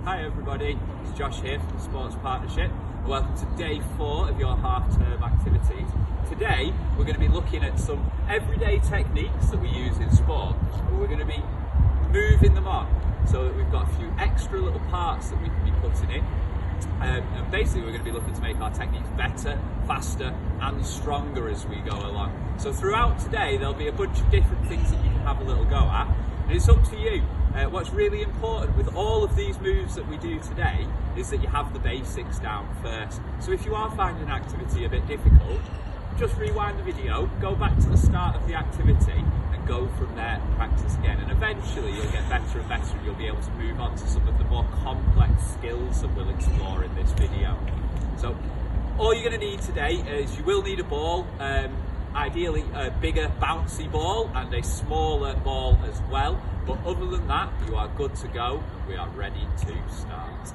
Hi everybody, it's Josh here from the Sports Partnership. Welcome to day 4 of your half-term activities. Today we're going to be looking at some everyday techniques that we use in sport, and we're going to be moving them on so that we've got a few extra little parts that we can be putting in. And basically we're going to be looking to make our techniques better, faster and stronger as we go along. So throughout today there'll be a bunch of different things that you can have a little go at, and it's up to you. What's really important with all of these moves that we do today is that you have the basics down first. So if you are finding an activity a bit difficult, just rewind the video, go back to the start of the activity and go from there and practice again. And eventually you'll get better and better and you'll be able to move on to some of the more complex skills that we'll explore in this video. So all you're going to need today is you will need a ball, ideally a bigger bouncy ball and a smaller ball as well. But other than that, you are good to go. We are ready to start.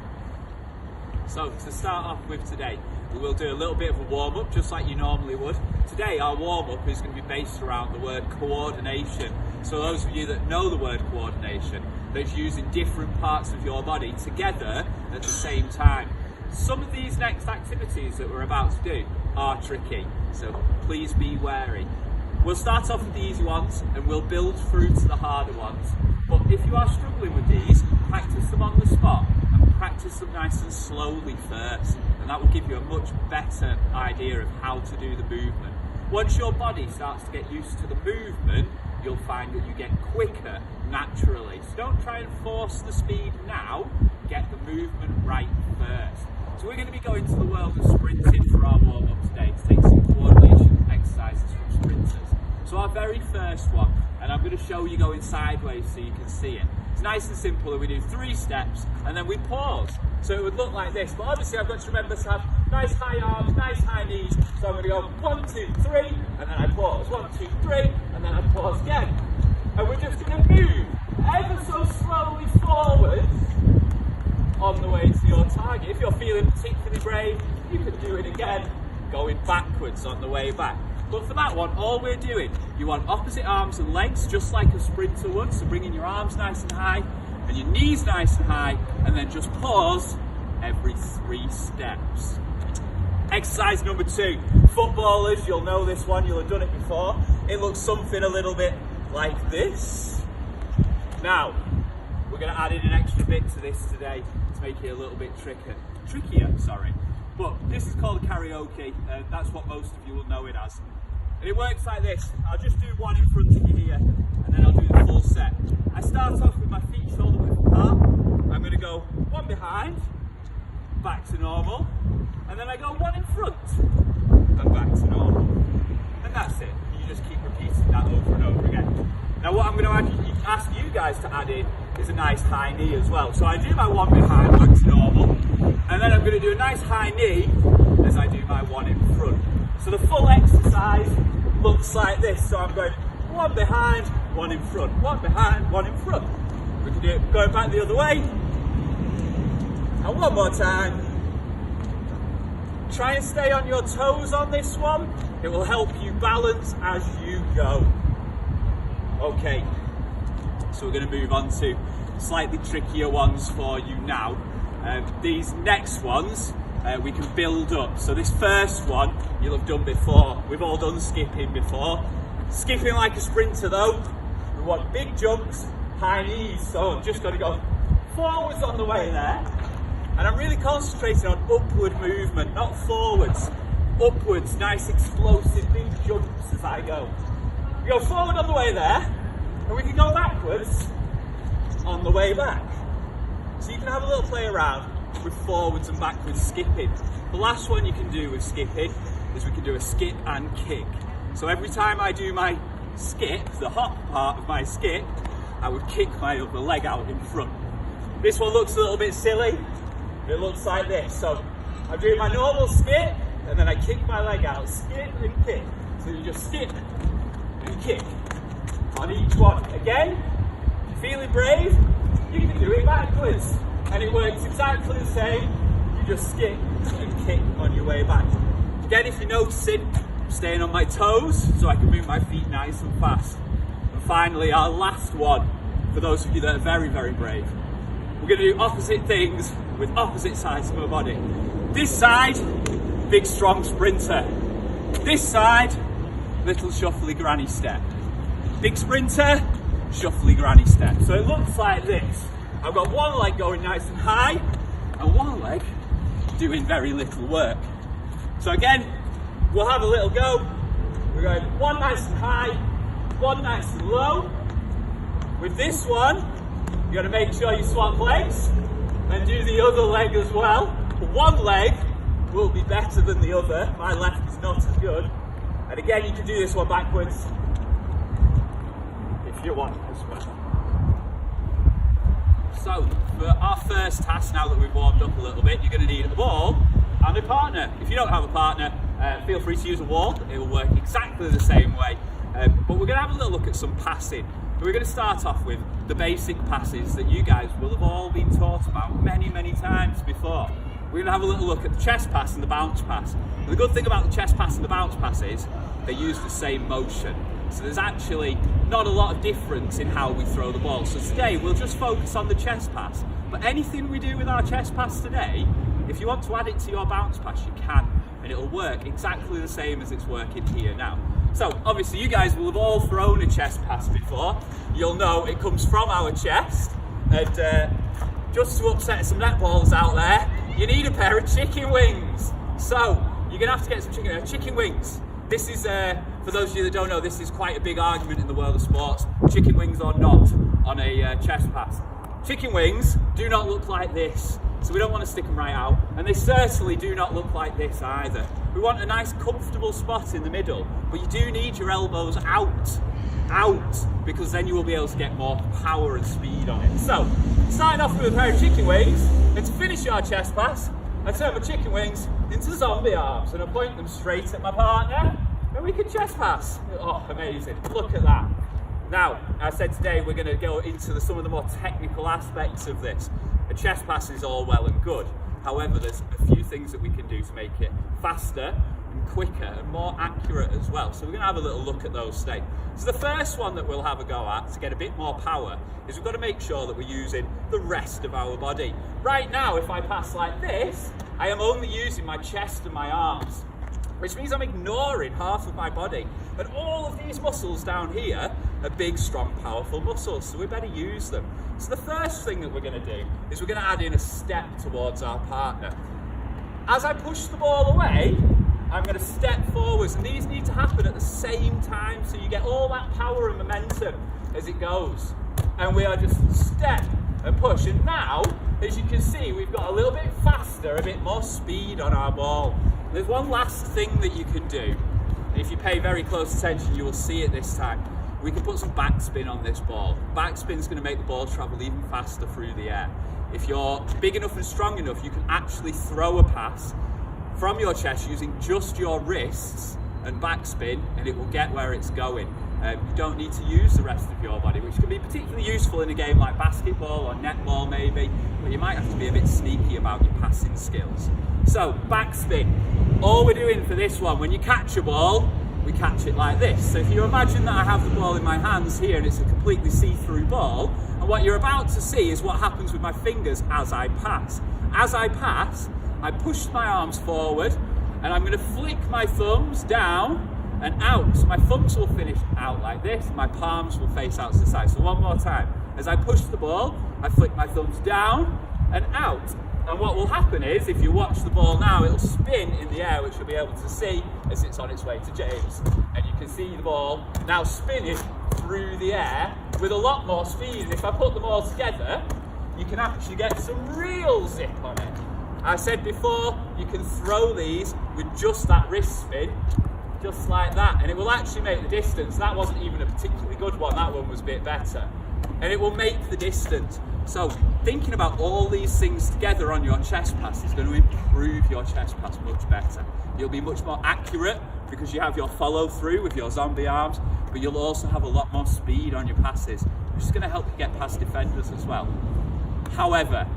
So to start off with today, we will do a little bit of a warm-up, just like you normally would. Today our warm-up is going to be based around the word coordination. So those of you that know the word coordination, that's using different parts of your body together at the same time. Some of these next activities that we're about to do are tricky, so please be wary. We'll start off with the easy ones and we'll build through to the harder ones. But if you are struggling with these, practice them on the spot and practice them nice and slowly first. And that will give you a much better idea of how to do the movement. Once your body starts to get used to the movement, you'll find that you get quicker naturally. So don't try and force the speed now, get the movement right first. So we're going to be going to the world of sprinting for our warm-up today to take some coordination exercises from sprinters. So our very first one, and I'm going to show you going sideways so you can see it. It's nice and simple, and we do 3 steps and then we pause. So it would look like this, but obviously I've got to remember to have nice high arms, nice high knees. So I'm going to go 1, 2, 3, and then I pause. 1, 2, 3, and then I pause again. And we're just going to move ever so slowly forward on the way to your target. If you're feeling particularly brave, you can do it again, going backwards on the way back. But for that one, all we're doing, you want opposite arms and legs, just like a sprinter would. So bringing your arms nice and high, and your knees nice and high, and then just pause every 3 steps. Exercise number 2. Footballers, you'll know this one, you'll have done it before. It looks something a little bit like this. Now, we're going to add in an extra bit to this today to make it a little bit trickier. But this is called karaoke, and that's what most of you will know it as. And it works like this. I'll just do one in front of you here, and then I'll do the full set. I start off with my feet shoulder width apart. I'm going to go 1 behind, back to normal, and then I go 1 in front, and back to normal. And that's it. You just keep repeating that over and over again. Now what I'm going to ask you guys to add in is a nice high knee as well. So I do my 1 behind, back to normal, and then I'm going to do a nice high knee as I do my 1 in front. So the full exercise looks like this. So I'm going 1 behind, 1 in front, 1 behind, 1 in front. We can do it going back the other way. And one more time. Try and stay on your toes on this one. It will help you balance as you go. Okay, so we're going to move on to slightly trickier ones for you now. These next ones we can build up. So this first one you'll have done before. We've all done skipping before. Skipping like a sprinter though. We want big jumps, high knees. So I'm just going to go forwards on the way there. And I'm really concentrating on upward movement, not forwards. Upwards, nice explosive big jumps as I go. We go forward on the way there, and we can go backwards on the way back. So you can have a little play around with forwards and backwards skipping. The last one you can do with skipping is we can do a skip and kick. So every time I do my skip, the hop part of my skip, I would kick my other leg out in front. This one looks a little bit silly. It looks like this. So I'm doing my normal skip, and then I kick my leg out, skip and kick. So you just skip and kick on each one. Again, if you're feeling brave, you can do it backwards, and it works exactly the same. You just skip and kick on your way back. Again, if you're noticing, I'm staying on my toes so I can move my feet nice and fast. And finally, our last one, for those of you that are very, very brave, we're going to do opposite things with opposite sides of my body. This side, big strong sprinter. This side, little shuffly granny step. Big sprinter, shuffly granny step. So it looks like this. I've got one leg going nice and high and one leg doing very little work. So again, we'll have a little go. We're going one nice and high, one nice and low. With this one, you got to make sure you swap legs and do the other leg as well. One leg will be better than the other. My left is not as good. And again, you can do this one backwards if you want as well. So, for our first task, now that we've warmed up a little bit, you're going to need a ball and a partner. If you don't have a partner, feel free to use a wall. It will work exactly the same way. But we're going to have a little look at some passing. We're going to start off with the basic passes that you guys will have all been taught about many, many times before. We're going to have a little look at the chest pass and the bounce pass. And the good thing about the chest pass and the bounce pass is they use the same motion. So there's actually not a lot of difference in how we throw the ball. So today we'll just focus on the chest pass. But anything we do with our chest pass today, if you want to add it to your bounce pass, you can. And it'll work exactly the same as it's working here now. So obviously you guys will have all thrown a chest pass before. You'll know it comes from our chest. And just to upset some netballs out there, you need a pair of chicken wings. So you're going to have to get some chicken wings. This is, for those of you that don't know, this is quite a big argument in the world of sports. Chicken wings or not on a chest pass. Chicken wings do not look like this. So we don't want to stick them right out. And they certainly do not look like this either. We want a nice comfortable spot in the middle, but you do need your elbows out, because then you will be able to get more power and speed on it. So, starting off with a pair of chicken wings, and to finish our chest pass, I turn my chicken wings into zombie arms and I point them straight at my partner, and we can chest pass. Oh, amazing, look at that. Now, I said today we're going to go into some of the more technical aspects of this. A chest pass is all well and good. However, there's a few things that we can do to make it faster and quicker and more accurate as well. So we're going to have a little look at those today. So the first one that we'll have a go at to get a bit more power is we've got to make sure that we're using the rest of our body. Right now, if I pass like this, I am only using my chest and my arms, which means I'm ignoring half of my body. And all of these muscles down here are big, strong, powerful muscles, so we better use them. So the first thing that we're going to do is we're going to add in a step towards our partner. As I push the ball away, I'm going to step forwards, and these need to happen at the same time, so you get all that power and momentum as it goes. And we are just step and push. And now, as you can see, we've got a little bit faster, a bit more speed on our ball. There's one last thing that you can do. If you pay very close attention, you will see it this time. We can put some backspin on this ball. Backspin is going to make the ball travel even faster through the air. If you're big enough and strong enough, you can actually throw a pass from your chest using just your wrists and backspin, and it will get where it's going. You don't need to use the rest of your body, which can be particularly useful in a game like basketball or netball maybe, but you might have to be a bit sneaky about your passing skills. So, backspin. All we're doing for this one, when you catch a ball, we catch it like this. So if you imagine that I have the ball in my hands here and it's a completely see-through ball, and what you're about to see is what happens with my fingers as I pass. As I pass, I push my arms forward, and I'm going to flick my thumbs down and out. So my thumbs will finish out like this, my palms will face out to the side. So one more time. As I push the ball, I flick my thumbs down and out. And what will happen is, if you watch the ball now, it'll spin in the air, which you'll be able to see as it's on its way to James. And you can see the ball now spinning through the air with a lot more speed. And if I put them all together, you can actually get some real zip on it. I said before, you can throw these with just that wrist spin, just like that, and it will actually make the distance. That wasn't even a particularly good one, that one was a bit better. And it will make the distance. So thinking about all these things together on your chest pass is going to improve your chest pass much better. You'll be much more accurate because you have your follow through with your zombie arms, but you'll also have a lot more speed on your passes, which is going to help you get past defenders as well. However,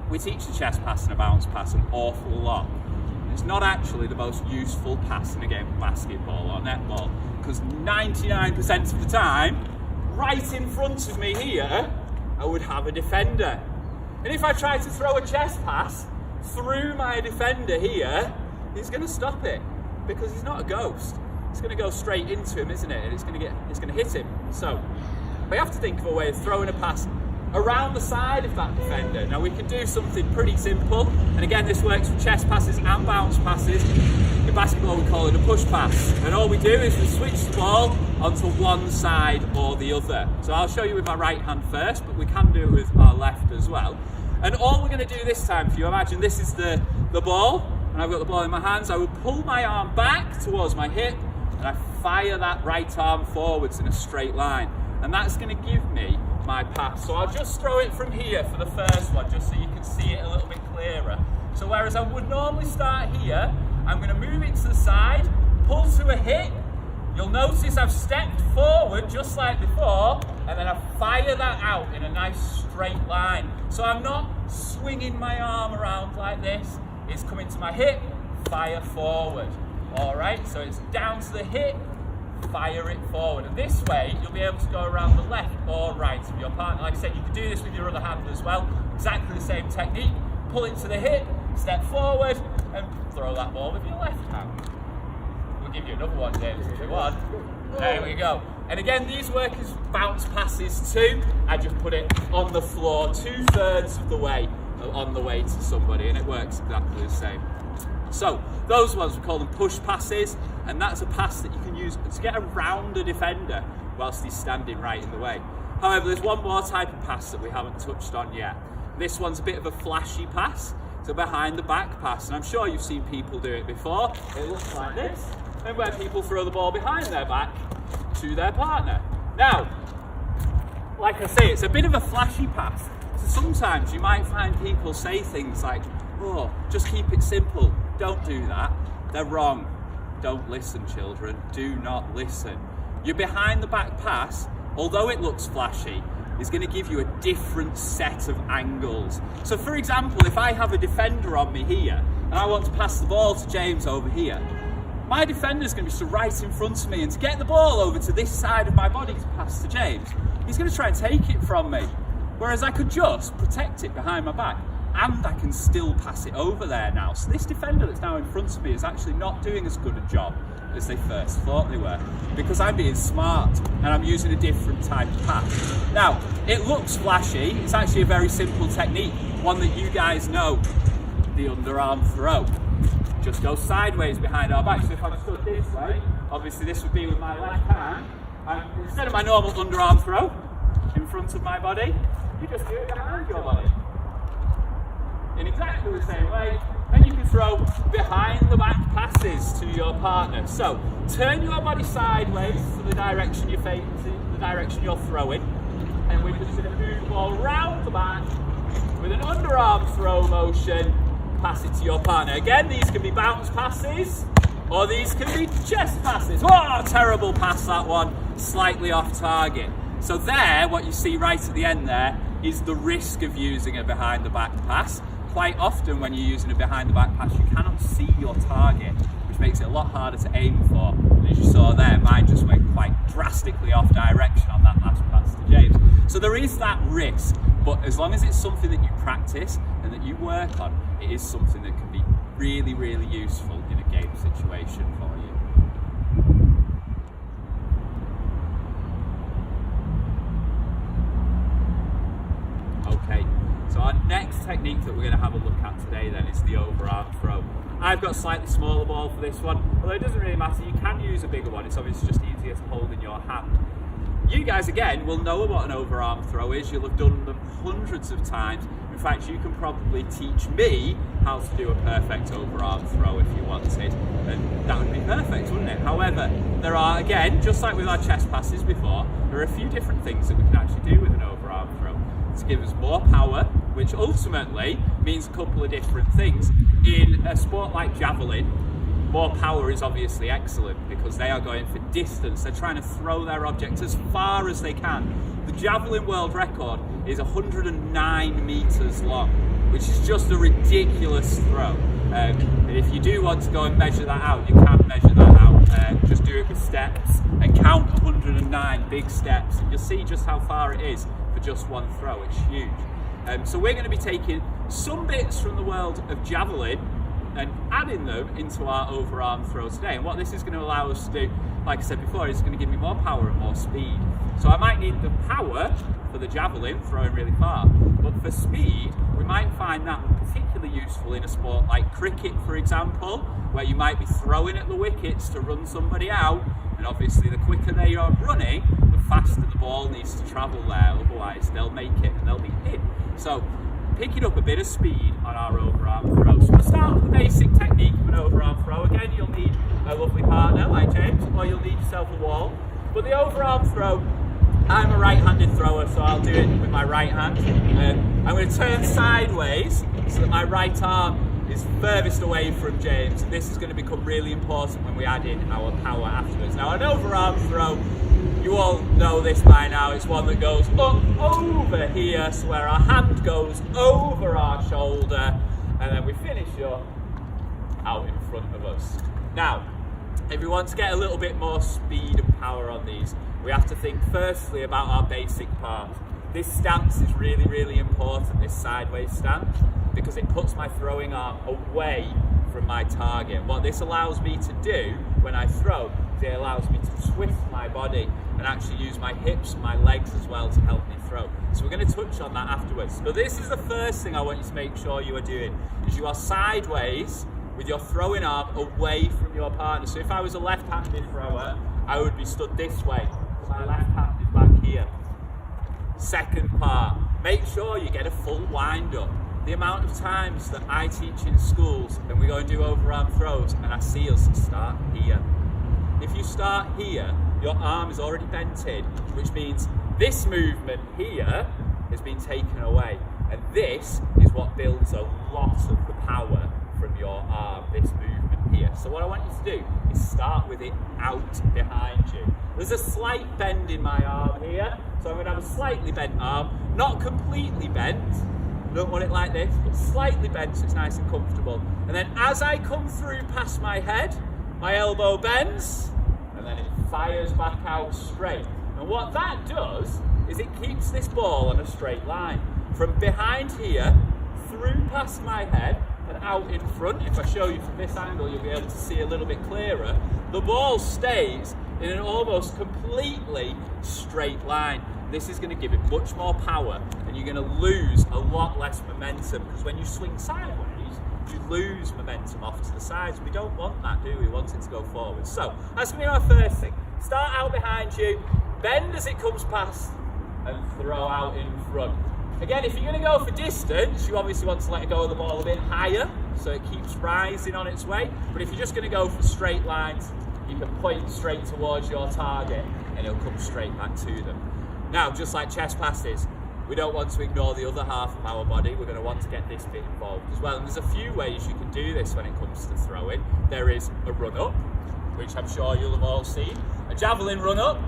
we teach the chest pass and a bounce pass an awful lot. It's not actually the most useful pass in a game of basketball or netball, because 99% of the time, right in front of me here, I would have a defender. And if I try to throw a chest pass through my defender here, he's going to stop it because he's not a ghost. It's going to go straight into him, isn't it? And it's going to hit him. So we have to think of a way of throwing a pass around the side of that defender. Now we can do something pretty simple, and again this works for chest passes and bounce passes. In basketball we call it a push pass, and all we do is we switch the ball onto one side or the other. So I'll show you with my right hand first, but we can do it with our left as well. And all we're going to do this time, if you imagine this is the ball, and I've got the ball in my hands, I will pull my arm back towards my hip, and I fire that right arm forwards in a straight line. And that's going to give me my pass. So I'll just throw it from here for the first one, just so you can see it a little bit clearer. So whereas I would normally start here, I'm going to move it to the side, pull to a hip. You'll notice I've stepped forward just like before, and then I fire that out in a nice straight line. So I'm not swinging my arm around like this. It's coming to my hip, fire forward. All right, so it's down to the hip, fire it forward. And this way, you'll be able to go around the left or right of your partner. Like I said, you can do this with your other hand as well. Exactly the same technique. Pull it to the hip, step forward, and throw that ball with your left hand. We'll give you another one, James, if you want. There we go. And again, these work as bounce passes too. I just put it on the floor 2/3 of the way, on the way to somebody, and it works exactly the same. So those ones, we call them push passes, and that's a pass that you can use to get around a defender whilst he's standing right in the way. However, there's one more type of pass that we haven't touched on yet. This one's a bit of a flashy pass. It's a behind the back pass, and I'm sure you've seen people do it before. It looks like this, and where people throw the ball behind their back to their partner. Now, like I say, it's a bit of a flashy pass. So sometimes you might find people say things like, oh, just keep it simple. Don't do that. They're wrong. Don't listen, children. Do not listen. Your behind the back pass, although it looks flashy, is going to give you a different set of angles. So for example, if I have a defender on me here, and I want to pass the ball to James over here, my defender's going to be stood right in front of me, and to get the ball over to this side of my body to pass to James, he's going to try and take it from me. Whereas I could just protect it behind my back, and I can still pass it over there now. So this defender that's now in front of me is actually not doing as good a job as they first thought they were, because I'm being smart and I'm using a different type of pass. Now, it looks flashy. It's actually a very simple technique, one that you guys know, the underarm throw. Just go sideways behind our back. So if I'm stood this way, obviously this would be with my left hand, and instead of my normal underarm throw in front of my body, you just do it behind your body. In exactly the same way, and you can throw behind the back passes to your partner. So turn your body sideways to the direction you're facing, the direction you're throwing, and we're just going to move the ball round the back with an underarm throw motion, pass it to your partner. Again, these can be bounce passes, or these can be chest passes. Oh, terrible pass that one, slightly off target. So there, what you see right at the end there is the risk of using a behind the back pass. Quite often when you're using a behind the back pass, you cannot see your target, which makes it a lot harder to aim for. And as you saw there, mine just went quite drastically off direction on that last pass to James. So there is that risk, but as long as it's something that you practice and that you work on, it is something that can be really, really useful in a game situation for you. Okay. So our next technique that we're going to have a look at today then is the overarm throw. I've got a slightly smaller ball for this one, although it doesn't really matter, you can use a bigger one, it's obviously just easier to hold in your hand. You guys again will know what an overarm throw is, you'll have done them hundreds of times. In fact, you can probably teach me how to do a perfect overarm throw if you wanted, and that would be perfect, wouldn't it? However, there are, again, just like with our chest passes before, there are a few different things that we can actually do with an overarm throw to give us more power, which ultimately means a couple of different things. In a sport like javelin, more power is obviously excellent because they are going for distance. They're trying to throw their object as far as they can. The javelin world record is 109 meters long, which is just a ridiculous throw. And if you do want to go and measure that out, you can measure that out. Just do it with steps and count 109 big steps, and you'll see just how far it is for just one throw. It's huge. So we're going to be taking some bits from the world of javelin and adding them into our overarm throw today. And what this is going to allow us to do, like I said before, is going to give me more power and more speed. So I might need the power for the javelin, throwing really far, but for speed, we might find that particularly useful in a sport like cricket, for example, where you might be throwing at the wickets to run somebody out, and obviously the quicker they are running, the faster the ball needs to travel there, otherwise they'll make it and they'll be hit. So picking up a bit of speed on our overarm throw. So we'll start with the basic technique of an overarm throw. Again, you'll need a lovely partner like James, or you'll need yourself a wall. But the overarm throw, I'm a right-handed thrower, so I'll do it with my right hand. I'm going to turn sideways so that my right arm is furthest away from James. And this is going to become really important when we add in our power afterwards. Now, an overarm throw, you all know this by now, it's one that goes up over here, so where our hand goes over our shoulder, and then we finish up out in front of us. Now, if we want to get a little bit more speed and power on these, we have to think firstly about our basic part. This stance is really, really important, this sideways stance, because it puts my throwing arm away from my target. What this allows me to do when I throw is it allows me to twist my body and actually use my hips and my legs as well to help me throw. So we're going to touch on that afterwards. But this is the first thing I want you to make sure you are doing, is you are sideways with your throwing arm away from your partner. So if I was a left-handed thrower, I would be stood this way. My left hand is back here. Second part, make sure you get a full wind up. The amount of times that I teach in schools and we go and do overarm throws and I see us start here. If you start here, your arm is already bent in, which means this movement here has been taken away. And this is what builds a lot of the power from your arm, this movement here. So what I want you to do is start with it out behind you. There's a slight bend in my arm here, so I'm going to have a slightly bent arm, not completely bent. I don't want it like this, but slightly bent so it's nice and comfortable. And then as I come through past my head, my elbow bends, and then it fires back out straight. And what that does is it keeps this ball on a straight line. From behind here, through past my head, and out in front. If I show you from this angle, you'll be able to see a little bit clearer. The ball stays in an almost completely straight line. This is going to give it much more power, and you're going to lose a lot less momentum, because when you swing sideways, you lose momentum off to the sides. We don't want that, do we? We want it to go forward. So that's going to be our first thing. Start out behind you, bend as it comes past, and throw out in front. Again, if you're going to go for distance, you obviously want to let go of the ball a bit higher so it keeps rising on its way. But if you're just going to go for straight lines, you can point straight towards your target and it'll come straight back to them. Now, just like chest passes, we don't want to ignore the other half of our body. We're going to want to get this bit involved as well. And there's a few ways you can do this when it comes to throwing. There is a run-up, which I'm sure you'll have all seen. A javelin run-up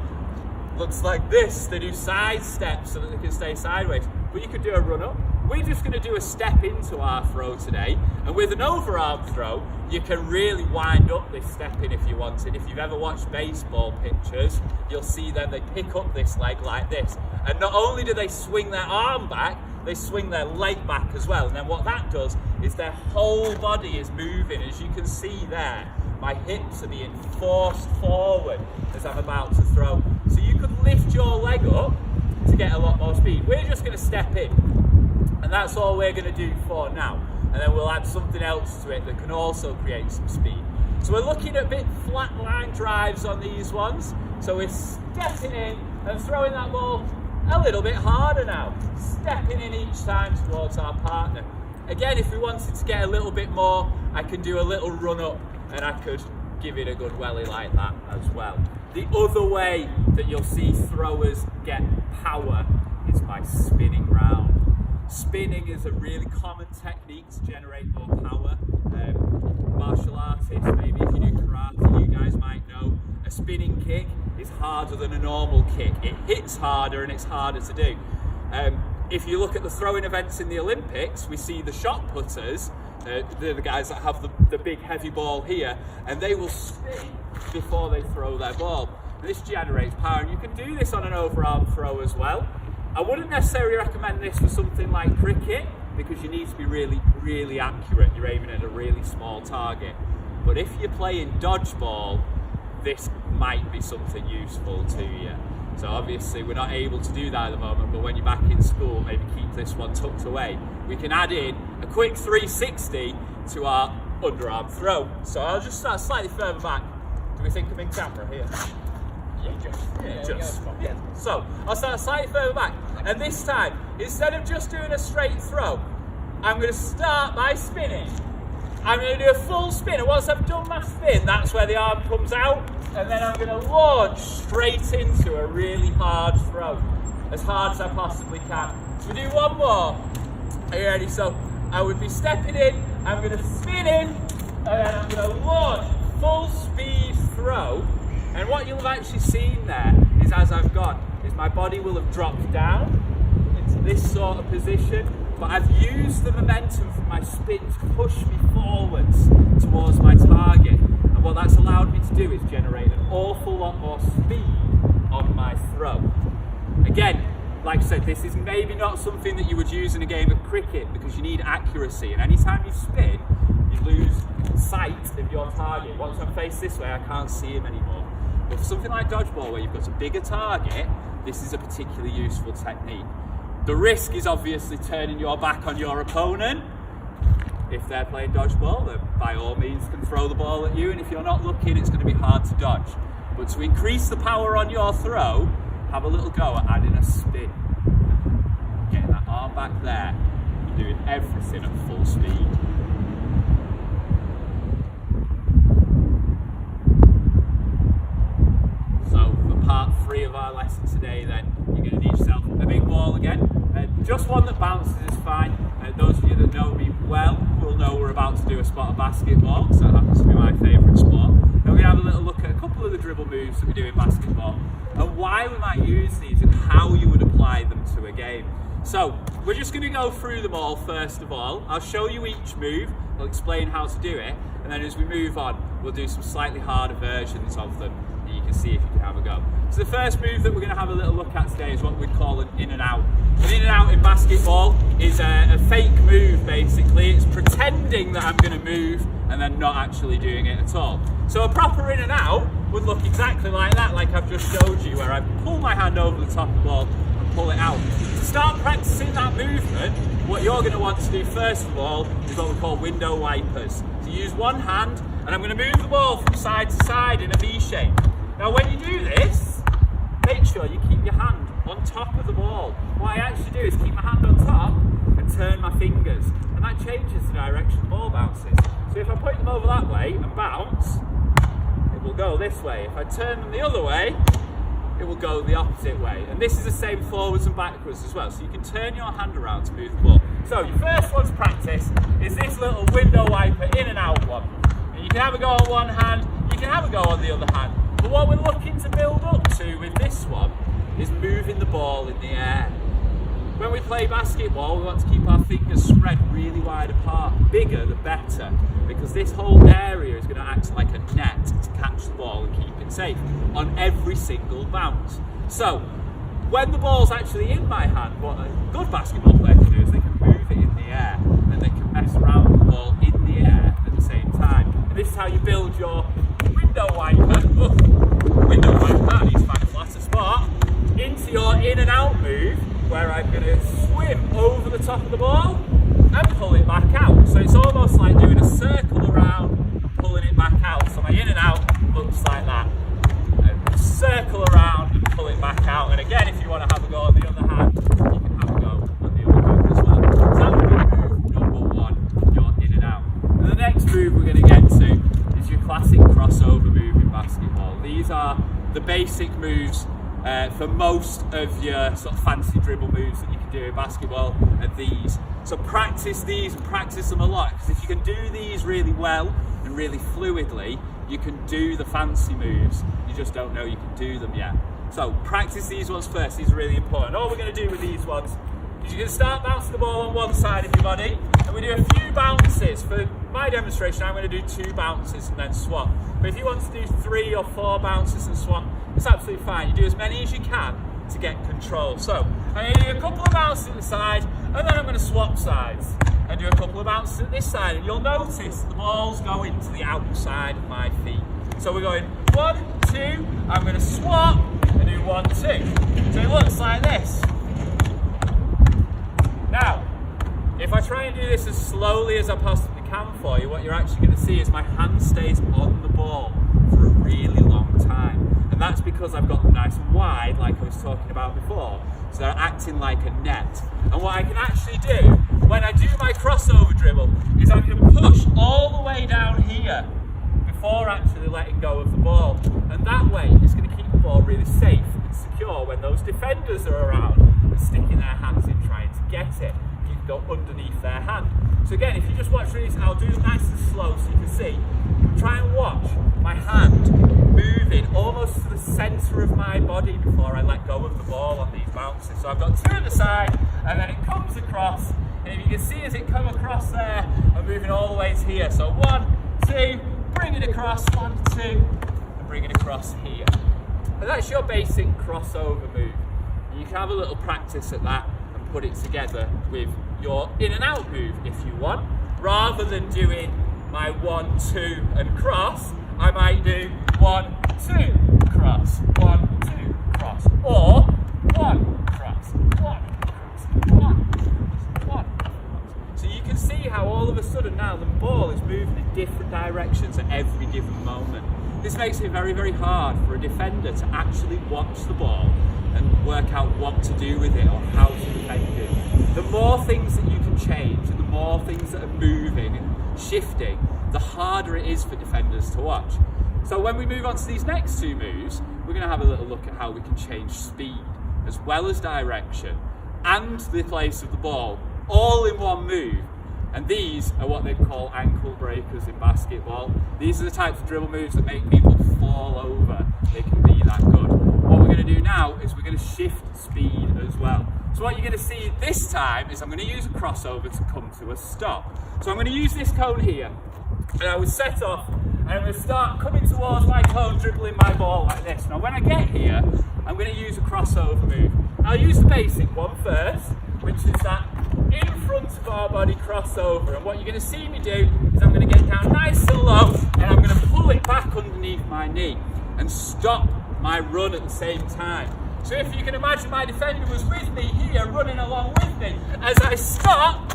looks like this. They do side steps so that they can stay sideways. But you could do a run-up. We're just going to do a step into our throw today. And with an overarm throw, you can really wind up this step in if you wanted. If you've ever watched baseball pitchers, you'll see them, they pick up this leg like this. And not only do they swing their arm back, they swing their leg back as well. And then what that does is their whole body is moving. As you can see there, my hips are being forced forward as I'm about to throw. So you could lift your leg up to get a lot more speed. We're just going to step in, and that's all we're going to do for now. And then we'll add something else to it that can also create some speed. So we're looking at a bit flat line drives on these ones. So we're stepping in and throwing that ball a little bit harder now. Stepping in each time towards our partner. Again, if we wanted to get a little bit more, I can do a little run up and I could give it a good welly like that as well. The other way that you'll see throwers get power is by spinning round. Spinning is a really common technique to generate more power. Martial artists, maybe if you do karate, you guys might know a spinning kick is harder than a normal kick. It hits harder and it's harder to do. If you look at the throwing events in the Olympics, we see the shot putters, they're the guys that have the big heavy ball here, and they will spin before they throw their ball. This generates power, and you can do this on an overarm throw as well. I wouldn't necessarily recommend this for something like cricket because you need to be really accurate. You're aiming at a really small target. But if you're playing dodgeball, this might be something useful to you. So obviously we're not able to do that at the moment, but when you're back in school, maybe keep this one tucked away. We can add in a quick 360 to our underarm throw. So I'll just start slightly further back. Do we think a big camera here? Yeah. So I'll start slightly further back, and this time, instead of just doing a straight throw, I'm going to start by spinning. I'm going to do a full spin, and once I've done my spin, that's where the arm comes out, and then I'm going to launch straight into a really hard throw, as hard as I possibly can. So we do one more. Are you ready? So I would be stepping in, I'm going to spin in, and then I'm going to launch full speed throw. And what you'll have actually seen there is, as I've gone, is my body will have dropped down into this sort of position, but I've used the momentum from my spin to push me forwards towards my target. And what that's allowed me to do is generate an awful lot more speed on my throw. Again, like I said, this is maybe not something that you would use in a game of cricket because you need accuracy, and anytime you spin, you lose sight of your target. Once I'm faced this way, I can't see him anymore. But for something like dodgeball, where you've got a bigger target, this is a particularly useful technique. The risk is obviously turning your back on your opponent. If they're playing dodgeball, then by all means can throw the ball at you, and if you're not looking, it's going to be hard to dodge. But to increase the power on your throw, have a little go at adding a spin. Getting that arm back there, and doing everything at full speed. So for part 3 of our lesson today, then, you're going to need yourself a big ball again. Just one that bounces is fine. Those of you that know me well will know we're about to do a spot of basketball, so that happens to be my favourite sport. And we're going to have a little look at a couple of the dribble moves that we do in basketball, and why we might use these and how you would apply them to a game. So we're just going to go through them all first of all. I'll show you each move, I'll explain how to do it, and then as we move on, we'll do some slightly harder versions of them that you can see if you can have a go. So the first move that we're going to have a little look at today is what we call an in and out. An in and out in basketball is a fake move, basically. It's pretending that I'm going to move and then not actually doing it at all. So a proper in and out would look exactly like that, like I've just showed you, where I pull my hand over the top of the ball and pull it out. To start practicing that movement, what you're going to want to do first of all is what we call window wipers. So use one hand, and I'm going to move the ball from side to side in a V shape. Now when you do this, make sure you keep your hand on top of the ball. What I actually do is keep my hand on top and turn my fingers, and that changes the direction the ball bounces. So if I point them over that way and bounce, it will go this way. If I turn them the other way, it will go the opposite way. And this is the same forwards and backwards as well. So you can turn your hand around to move the ball. So your first one to practice is this little window wiper in and out one. And you can have a go on one hand, you can have a go on the other hand. But what we're looking to build up to with this one is moving the ball in the air. When we play basketball, we want to keep our fingers spread really wide apart. Bigger the better, because this whole area is going to act like a net to catch the ball and keep it safe on every single bounce. So when the ball's actually in my hand, what a good basketball player can do is they can move it in the air, and they can mess around with the ball in the air at the same time. And this is how you build your window wiper. Window wiper, needs to find a flatter spot, into your in and out move, where I'm going to swim over the top of the ball and pull it back out. So it's almost like doing a circle around and pulling it back out. So my in and out looks like that. And circle around and pull it back out. And again, if you want to have a go on the other hand, you can have a go on the other hand as well. So that would be move number 1, your in and out. And the next move we're going to get to is your classic crossover move in basketball. These are the basic moves for most of your sort of fancy dribble moves that you can do in basketball are these. So practice these and practice them a lot, because if you can do these really well and really fluidly, you can do the fancy moves. You just don't know you can do them yet. So practice these ones first. These are really important. All we're going to do with these ones is you're going to start bouncing the ball on one side of your body, and we do a few bounces. For my demonstration, I'm going to do 2 bounces and then swap. But if you want to do 3 or 4 bounces and swap, it's absolutely fine. You do as many as you can to get control. So I'm going to do a couple of bounces at the side, and then I'm going to swap sides and do a couple of bounces at this side, and you'll notice the balls go into the outside of my feet. So we're going 1, 2, I'm going to swap and do 1, 2. So it looks like this. Now, if I try and do this as slowly as I possibly can for you, what you're actually going to see is my hand stays on the ball for a really long time. And that's because I've got them nice and wide, like I was talking about before. So they're acting like a net. And what I can actually do when I do my crossover dribble is I can push all the way down here before actually letting go of the ball. And that way it's going to keep the ball really safe and secure when those defenders are around and sticking their hands in trying to get it. You can go underneath their hand. So again, if you just watch these, I'll do them nice and slow so you can see. Try and watch my hand moving almost to the centre of my body before I let go of the ball on these bounces. So I've got 2 at the side, and then it comes across, and if you can see as it come across there, I'm moving all the way to here. So 1, 2, bring it across, 1, 2, and bring it across here. And that's your basic crossover move. And you can have a little practice at that and put it together with your in and out move if you want. Rather than doing my 1, 2 and cross, I might do 1, 2, cross, 1, 2, cross, or 1, cross, 1, cross, 1, cross, 1, cross. So you can see how all of a sudden now the ball is moving in different directions at every given moment. This makes it very, very hard for a defender to actually watch the ball and work out what to do with it or how to defend it. The more things that you can change and the more things that are moving and shifting, the harder it is for defenders to watch. So when we move on to these next 2 moves, we're going to have a little look at how we can change speed as well as direction and the place of the ball all in one move. And these are what they call ankle breakers in basketball. These are the types of dribble moves that make people fall over. They can be that good. What we're going to do now is we're going to shift speed as well. So what you're going to see this time is I'm going to use a crossover to come to a stop. So I'm going to use this cone here, and I will set off, and I'm going to start coming towards my cone, dribbling my ball like this. Now when I get here, I'm going to use a crossover move. I'll use the basic one first, which is that in front of our body crossover. And what you're going to see me do is I'm going to get down nice and low, and I'm going to pull it back underneath my knee and stop my run at the same time. So if you can imagine my defender was with me here, running along with me, as I stop,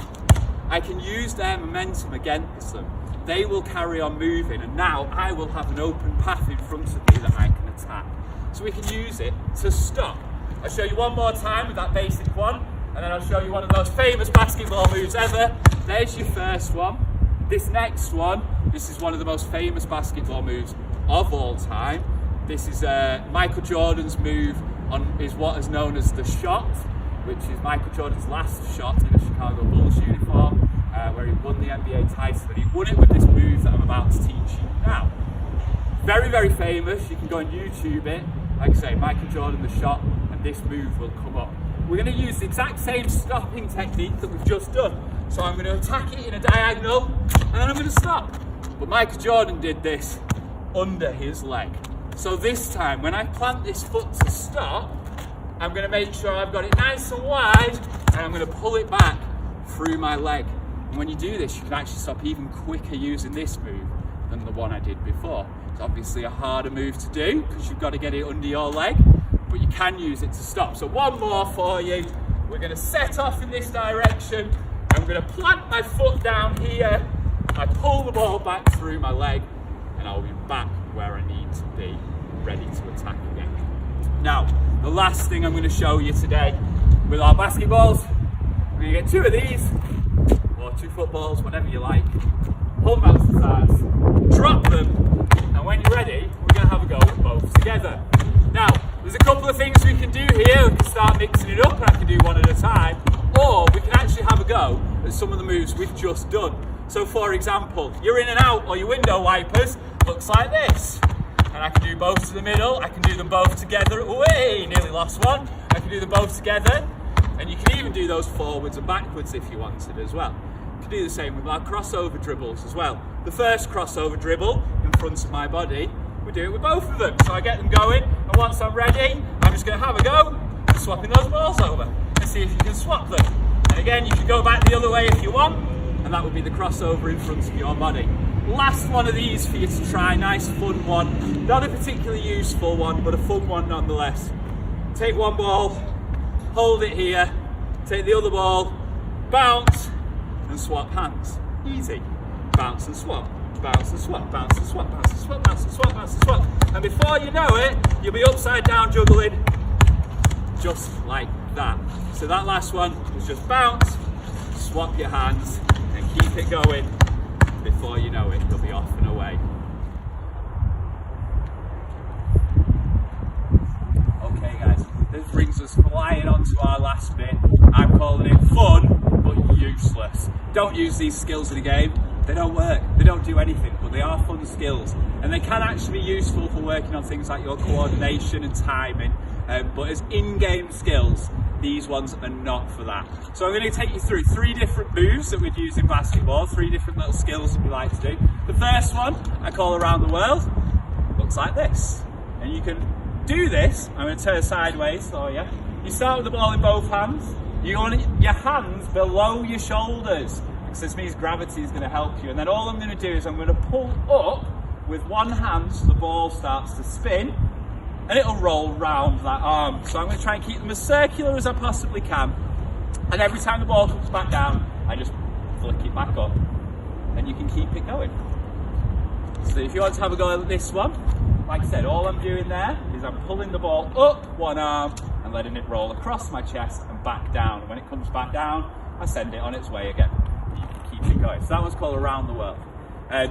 I can use their momentum against them. They will carry on moving, and now I will have an open path in front of me that I can attack. So we can use it to stop. I'll show you one more time with that basic one, and then I'll show you one of the most famous basketball moves ever. There's your first one. This next one, this is one of the most famous basketball moves of all time. This is Michael Jordan's move is what is known as the shot, which is Michael Jordan's last shot in a Chicago Bulls uniform, where he won the NBA title, and he won it with this move that I'm about to teach you now. Very, very famous. You can go and YouTube it. Like I say, Michael Jordan, the shot, and this move will come up. We're going to use the exact same stopping technique that we've just done. So I'm going to attack it in a diagonal, and then I'm going to stop. But Michael Jordan did this under his leg. So this time, when I plant this foot to stop, I'm going to make sure I've got it nice and wide, and I'm going to pull it back through my leg. And when you do this, you can actually stop even quicker using this move than the one I did before. It's obviously a harder move to do because you've got to get it under your leg, but you can use it to stop. So one more for you. We're going to set off in this direction. I'm going to plant my foot down here. I pull the ball back through my leg, and I'll be back where I need to be, ready to attack again. Now, the last thing I'm going to show you today with our basketballs, we're going to get 2 of these, or 2 footballs, whatever you like. Pull them out to the sides, drop them, and when you're ready, we're going to have a go at both together. Now, there's a couple of things we can do here. We can start mixing it up, and I can do one at a time, or we can actually have a go at some of the moves we've just done. So for example, your in and out or your window wipers looks like this. And I can do both to the middle, I can do them both together. Way, nearly lost one. I can do them both together. And you can even do those forwards and backwards if you wanted as well. You can do the same with our crossover dribbles as well. The first crossover dribble in front of my body, we do it with both of them. So I get them going, and once I'm ready, I'm just going to have a go, swapping those balls over and see if you can swap them. And again, you can go back the other way if you want, and that would be the crossover in front of your body. Last one of these for you to try, nice fun one. Not a particularly useful one, but a fun one nonetheless. Take one ball, hold it here, take the other ball, bounce, and swap hands. Easy. Bounce and swap, bounce and swap, bounce and swap, bounce and swap, bounce and swap, bounce and swap. And before you know it, you'll be upside down juggling, just like that. So that last one was just bounce, swap your hands, and keep it going. Before you know it, you'll be off and away. Okay guys, this brings us flying on to our last bit. I'm calling it fun, but useless. Don't use these skills in a game. They don't work, they don't do anything, but they are fun skills. And they can actually be useful for working on things like your coordination and timing. But as in-game skills, these ones are not for that. So I'm going to take you through 3 different moves that we'd use in basketball, 3 different little skills that we like to do. The first one, I call around the world, looks like this. And you can do this, I'm going to turn sideways for you. You start with the ball in both hands. You want your hands below your shoulders, because this means gravity is going to help you. And then all I'm going to do is I'm going to pull up with one hand so the ball starts to spin, and it'll roll round that arm. So I'm going to try and keep them as circular as I possibly can. And every time the ball comes back down, I just flick it back up. And you can keep it going. So if you want to have a go at this one, like I said, all I'm doing there is I'm pulling the ball up one arm and letting it roll across my chest and back down. And when it comes back down, I send it on its way again. You can keep it going. So that one's called around the world.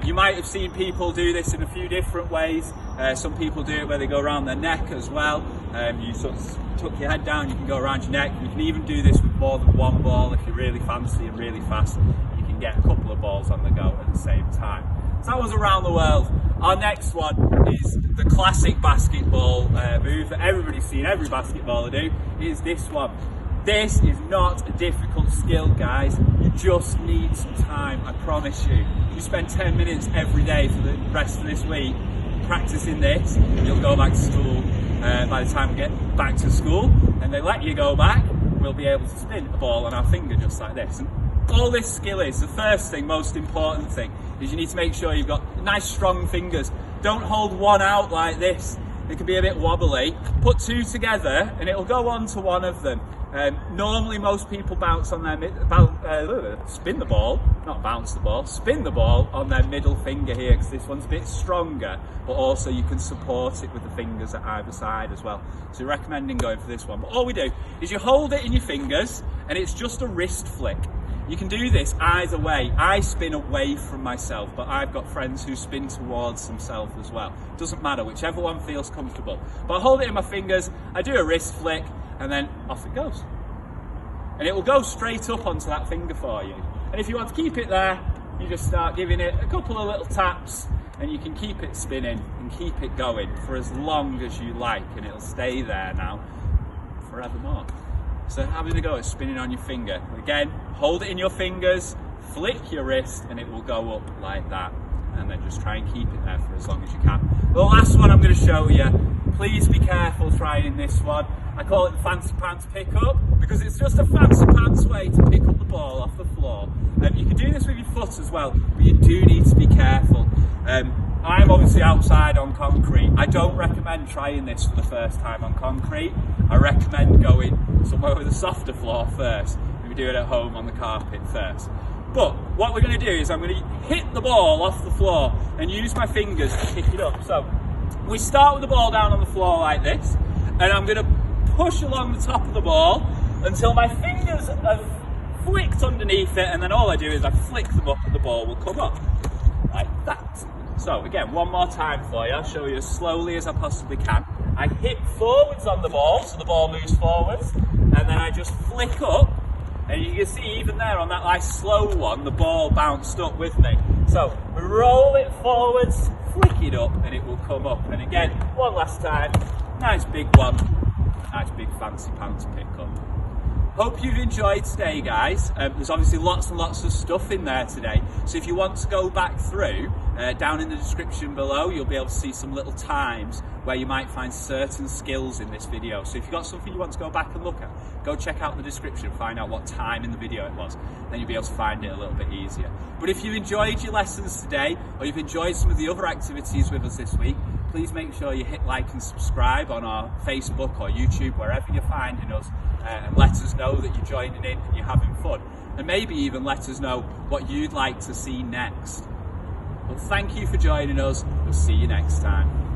You might have seen people do this in a few different ways. Some people do it where they go around their neck as well. You sort of tuck your head down, you can go around your neck. You can even do this with more than one ball if you're really fancy and really fast. You can get a couple of balls on the go at the same time. So that was around the world. Our next one is the classic basketball move that everybody's seen, every basketballer do, is this one. This is not a difficult skill, guys. You just need some time, I promise you. You spend 10 minutes every day for the rest of this week practicing this, you'll go back to school. By the time we get back to school and they let you go back, we'll be able to spin a ball on our finger just like this. And all this skill is, the first thing, most important thing, is you need to make sure you've got nice strong fingers. Don't hold one out like this. It can be a bit wobbly. Put 2 together and it'll go on to one of them. Normally most people bounce on their spin the ball, not bounce the ball, spin the ball on their middle finger here, because this one's a bit stronger, but also you can support it with the fingers at either side as well. So we're recommending going for this one. But all we do is you hold it in your fingers and it's just a wrist flick. You can do this either way. I spin away from myself, but I've got friends who spin towards themselves as well. Doesn't matter, whichever one feels comfortable. But I hold it in my fingers, I do a wrist flick, and then off it goes. And it will go straight up onto that finger for you. And if you want to keep it there, you just start giving it a couple of little taps, and you can keep it spinning and keep it going for as long as you like, and it'll stay there now forevermore. So having a go at spinning on your finger. Again, hold it in your fingers, flick your wrist, and it will go up like that. And then just try and keep it there for as long as you can. The last one I'm going to show you, please be careful trying this one. I call it the fancy pants pick up, because it's just a fancy pants way to pick up the ball off the floor. You can do this with your foot as well, but you do need to be careful. I'm obviously outside on concrete. I don't recommend trying this for the first time on concrete. I recommend going somewhere with a softer floor first. Maybe do it at home on the carpet first. But what we're going to do is I'm going to hit the ball off the floor and use my fingers to pick it up. So we start with the ball down on the floor like this, and I'm going to push along the top of the ball until my fingers have flicked underneath it, and then all I do is I flick them up and the ball will come up like that. So again, one more time for you. I'll show you as slowly as I possibly can. I hit forwards on the ball, so the ball moves forwards, and then I just flick up, and you can see even there on that nice slow one, the ball bounced up with me. So we roll it forwards, flick it up, and it will come up. And again, one last time, nice big one, nice big fancy pants pick up. hope you've enjoyed today, guys. There's obviously lots and lots of stuff in there today. So if you want to go back through, down in the description below, you'll be able to see some little times where you might find certain skills in this video. So if you've got something you want to go back and look at, go check out the description, find out what time in the video it was. Then you'll be able to find it a little bit easier. But if you enjoyed your lessons today, or you've enjoyed some of the other activities with us this week, please make sure you hit like and subscribe on our Facebook or YouTube, wherever you're finding us, and let us know that you're joining in and you're having fun. And maybe even let us know what you'd like to see next. Well, thank you for joining us. We'll see you next time.